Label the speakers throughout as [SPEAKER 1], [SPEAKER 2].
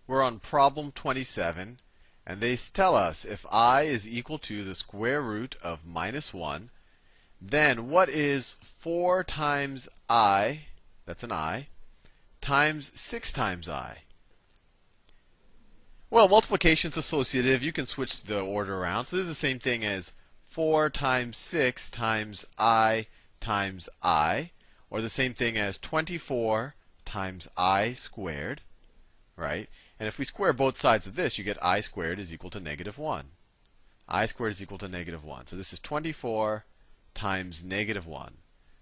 [SPEAKER 1] We're on problem 27, and they tell us if I is equal to the square root of minus 1, then what is 4 times I, that's an I, times 6 times I? Well, multiplication's associative. You can switch the order around. So this is the same thing as 4 times 6 times I, or the same thing as 24 times I squared, right? And if we square both sides of this, you get I squared is equal to negative 1. I squared is equal to negative 1. So this is 24 times negative 1.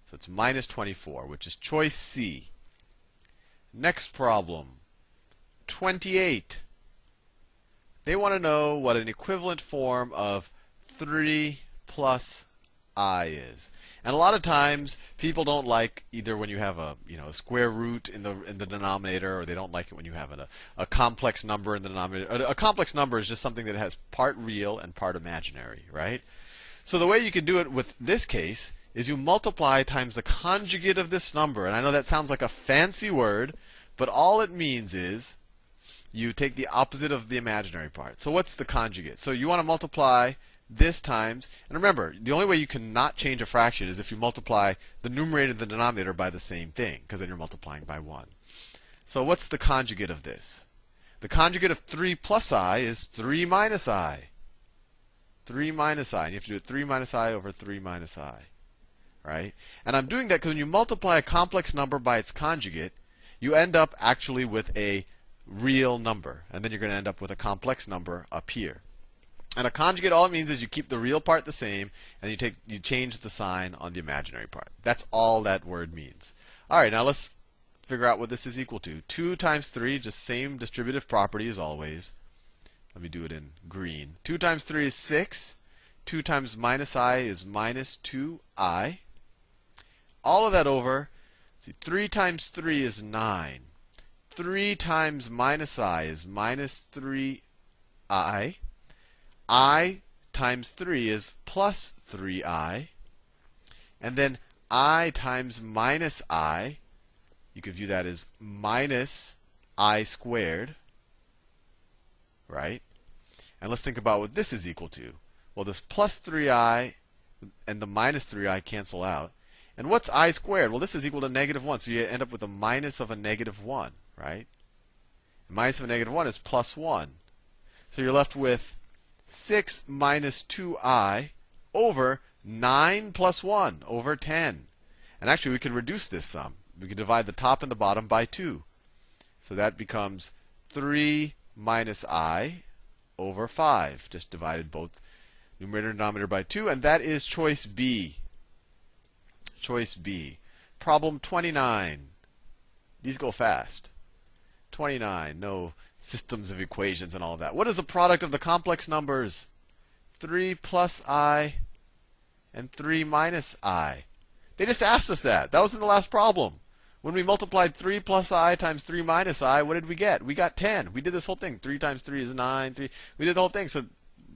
[SPEAKER 1] So it's minus 24, which is choice C. Next problem, 28. They want to know what an equivalent form of 3 plus I is. And a lot of times people don't like either when you have a square root in the denominator, or they don't like it when you have a complex number in the denominator. A complex number is just something that has part real and part imaginary, right? So the way you can do it with this case is you multiply times the conjugate of this number. And I know that sounds like a fancy word, but all it means is you take the opposite of the imaginary part. So what's the conjugate? So you want to multiply this times, and remember, the only way you can not change a fraction is if you multiply the numerator and the denominator by the same thing, because then you're multiplying by 1. So what's the conjugate of this? The conjugate of 3 plus I is 3 minus I. 3 minus I. And you have to do it 3 minus I over 3 minus I. Right? And I'm doing that because when you multiply a complex number by its conjugate, you end up actually with a real number. And then you're going to end up with a complex number up here. And a conjugate, all it means is you keep the real part the same, and you change the sign on the imaginary part. That's all that word means. All right, now let's figure out what this is equal to. 2 times 3, just same distributive property as always. Let me do it in green. 2 times 3 is 6. 2 times minus I is minus 2I. All of that over. See, 3 times 3 is 9. 3 times minus I is minus 3I. I times 3 is plus 3I. And then I times minus I, you could view that as minus I squared. Right? And let's think about what this is equal to. Well, this plus 3I and the minus 3I cancel out. And what's I squared? Well, this is equal to negative 1. So you end up with a minus of a negative 1. Right? And minus of a negative 1 is plus 1. So you're left with 6 minus 2I over 9 plus 1 over 10. And actually, we could reduce this sum. We could divide the top and the bottom by 2. So that becomes 3 minus I over 5. Just divided both numerator and denominator by 2. And that is choice B. Choice B. Problem 29. These go fast. 29. No systems of equations and all of that. What is the product of the complex numbers? 3 plus I and 3 minus I. They just asked us that. That was in the last problem. When we multiplied 3 plus I times 3 minus I, what did we get? We got 10. We did this whole thing. 3 times 3 is 9. We did the whole thing. So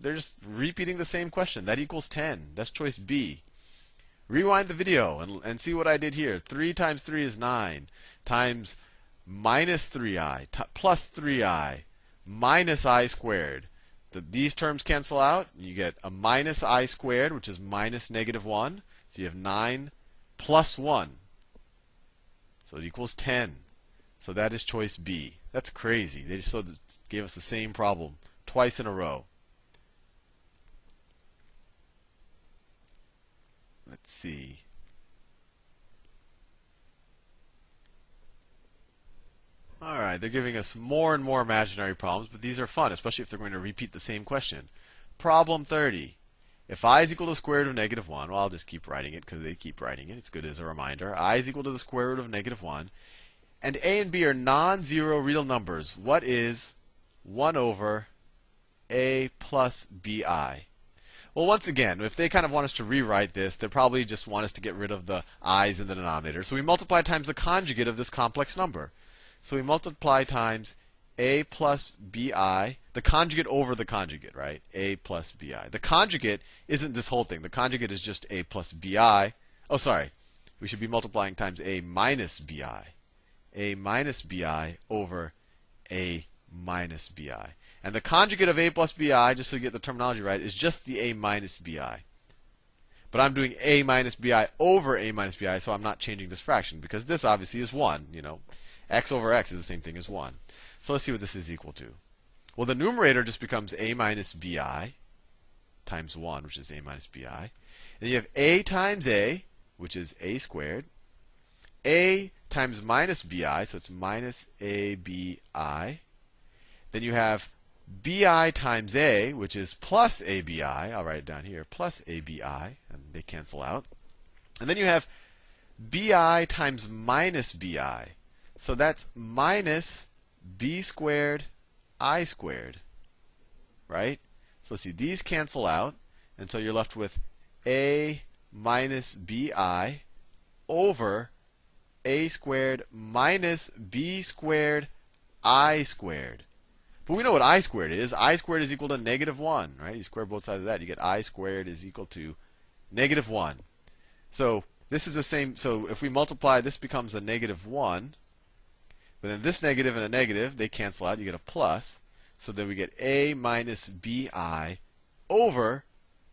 [SPEAKER 1] they're just repeating the same question. That equals 10. That's choice B. Rewind the video and see what I did here. 3 times 3 is 9 times minus 3I plus 3I minus I squared. These terms cancel out. You get a minus I squared, which is minus negative 1. So you have 9 plus 1. So it equals 10. So that is choice B. That's crazy. They just gave us the same problem twice in a row. Let's see. All right, they're giving us more and more imaginary problems, but these are fun, especially if they're going to repeat the same question. Problem 30. If I is equal to the square root of negative 1, well, I'll just keep writing it because they keep writing it. It's good as a reminder. I is equal to the square root of negative 1. And A and B are non-zero real numbers. What is 1 over A plus BI? Well, once again, if they kind of want us to rewrite this, they probably just want us to get rid of the i's in the denominator. So we multiply times the conjugate of this complex number. So we multiply times a plus bi, the conjugate over the conjugate, right? A plus bi. The conjugate isn't this whole thing. The conjugate is just a plus bi. Oh, sorry. We should be multiplying times a minus bi. A minus bi over a minus bi. And the conjugate of a plus bi, just so you get the terminology right, is just the a minus bi. But I'm doing a minus bi over a minus bi, so I'm not changing this fraction, because this obviously is 1. X over x is the same thing as 1. So let's see what this is equal to. Well, the numerator just becomes a minus bi times 1, which is a minus bi. And you have a times a, which is a squared. A times minus bi, so it's minus abi. Then you have bi times a, which is plus abi. I'll write it down here, plus abi, and they cancel out. And then you have bi times minus bi. So that's minus b squared I squared, right? So let's see, these cancel out, and so you're left with a minus bi over a squared minus b squared I squared. But we know what I squared is. I squared is equal to negative 1, right? You square both sides of that, you get I squared is equal to negative 1. So this is the same. So if we multiply, this becomes a negative 1. But then this negative and a negative, they cancel out. You get a plus. So then we get a minus bi over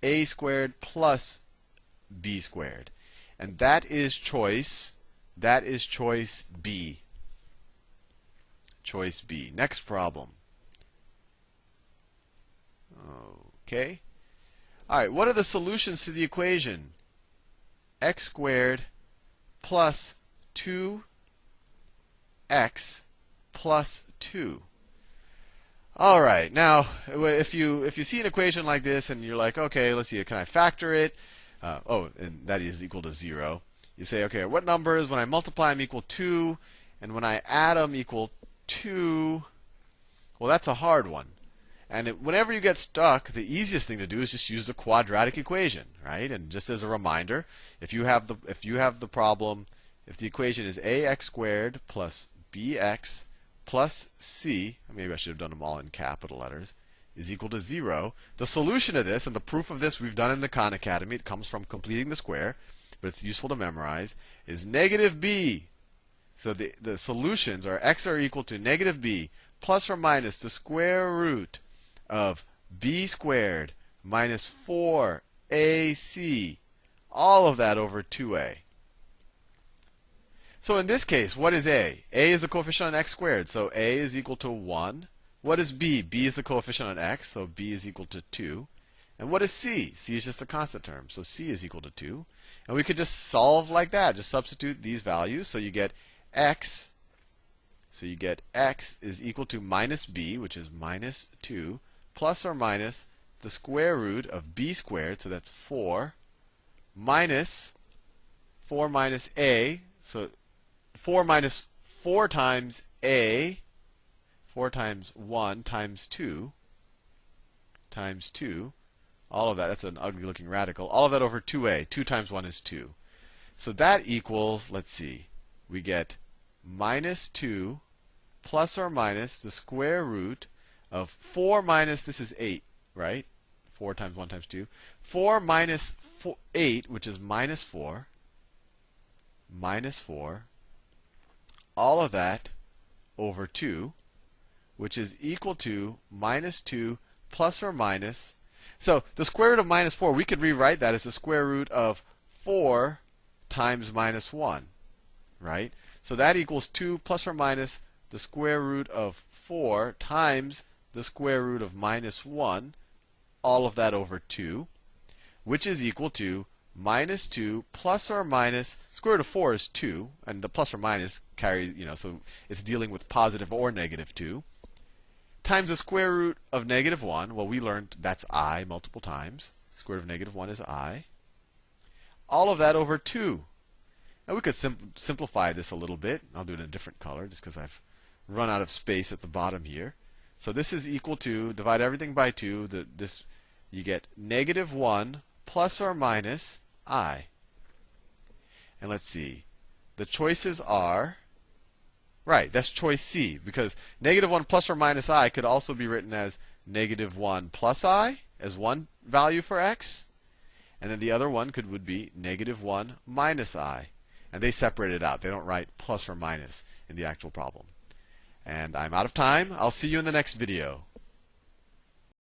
[SPEAKER 1] a squared plus b squared. And that is choice B. Choice B. Next problem. Okay. All right, what are the solutions to the equation? X squared plus 2x plus 2. All right, now if you see an equation like this and you're like, okay, let's see, can I factor it? And that is equal to 0. You say, okay, what numbers when I multiply them equal 2, and when I add them equal 2? Well, that's a hard one. And whenever you get stuck, the easiest thing to do is just use the quadratic equation, right? And just as a reminder, if you have the problem, if the equation is ax squared plus bx plus c, maybe I should have done them all in capital letters, is equal to 0. The solution to this, and the proof of this we've done in the Khan Academy, it comes from completing the square, but it's useful to memorize, is negative b. So the solutions are x are equal to negative b plus or minus the square root of b squared minus 4ac, all of that over 2a. So in this case, what is a? A is the coefficient on x squared, so a is equal to 1. What is b? B is the coefficient on x, so b is equal to 2. And what is c? C is just a constant term, so c is equal to 2. And we could just solve like that. Just substitute these values, so you get x. So you get x is equal to minus b, which is minus 2, plus or minus the square root of b squared, so that's 4, minus 4 minus a, so 4 minus 4 times a, 4 times 1 times 2, all of that, that's an ugly looking radical, all of that over 2a. 2 times 1 is 2. So that equals, let's see, we get minus 2 plus or minus the square root of 4 minus, this is 8, right? 4 times 1 times 2. 4 minus 8, which is minus 4, all of that over 2, which is equal to minus 2 plus or minus. So the square root of minus 4, we could rewrite that as the square root of 4 times minus 1, right? So that equals 2 plus or minus the square root of 4 times the square root of minus 1, all of that over 2, which is equal to minus 2 plus or minus, square root of 4 is 2, and the plus or minus carries, so it's dealing with positive or negative 2, times the square root of negative 1. Well, we learned that's I multiple times. Square root of negative 1 is I. All of that over 2. Now we could simplify this a little bit. I'll do it in a different color just because I've run out of space at the bottom here. So this is equal to, divide everything by 2, you get negative 1 plus or minus I. And let's see. The choices are, right, that's choice C, because negative 1 plus or minus I could also be written as negative 1 plus I as one value for x. And then the other one would be negative 1 minus I. And they separate it out. They don't write plus or minus in the actual problem. And I'm out of time. I'll see you in the next video.